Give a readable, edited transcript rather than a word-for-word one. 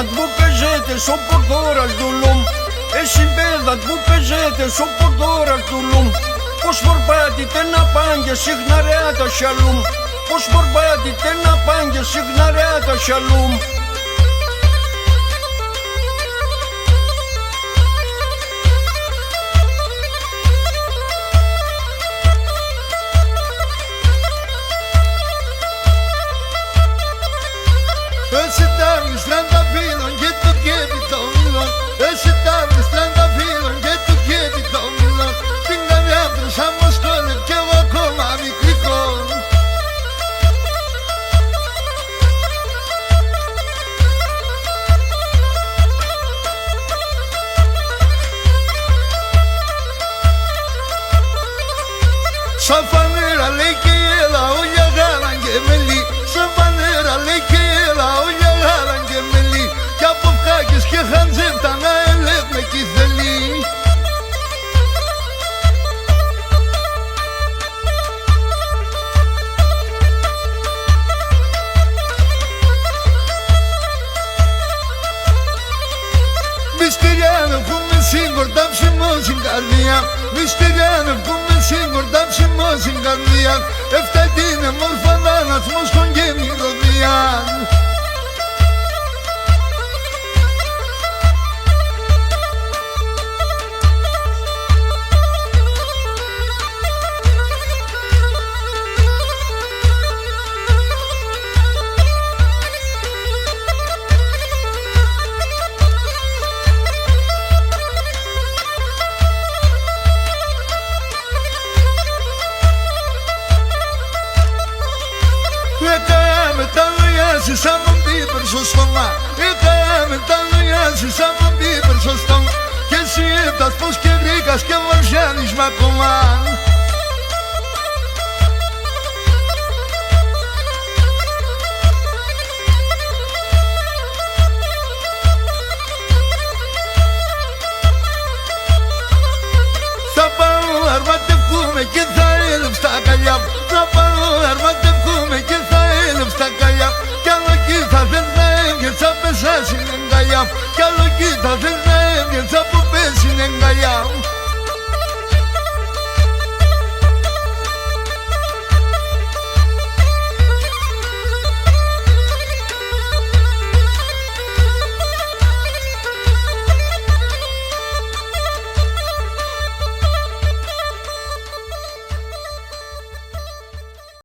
bedat mu pezete so portoras do lum. Εσύ bedat mu pezete so portoras do lum. Πως φορπάτητε να πάνε συχναρέα τα σιαλούμ. Πως φορπάτητε να πάνε συχναρέα τα σιαλούμ. Εσύ τάβεις τρανταφύλων και του κέφι το μήλον. Εσύ τάβεις τρανταφύλων και του κέφι το μήλον. Την καρδιά του σαν μοσκόλευ κι εγώ ακόμα μικρικόν. Σαν φανέρα λέει και έλα όλια γάλαν και μελί. Σαν φανέρα λέει και έλα όλια γάλαν και μελί. Κι από φκάκες και χαντζεύτα να ελεύ με κι θέλει. Μυστηριά να πούμε σύγκορτα ψημό στην καρδιά. Μυστηριά να πούμε σύγκορτα ψημό στην καρδιά. Εφτάτη είναι μόρφα δάναθμος con και μυρωδιά. Έκαμε τα λόγια σου σαν τον πίπερ στο στόμα. Έκαμε τα λόγια σου σαν τον πίπερ στο στόμα. Και εσύ έπτας πως και βρήκας και βαρζιάνεις μ' ακόμα. Θα πάω αρματευκούμε και θα έλευ στα καλιά μου. Θα πάω αρματευκούμε και θα έλευ στα καλιά μου. Κι άλλο εκεί θα θες να έβγες θα πεσάς είναι αγκαλιά μου. Κι άλλο εκεί θα θες να έβγες από πες είναι αγκαλιά μου.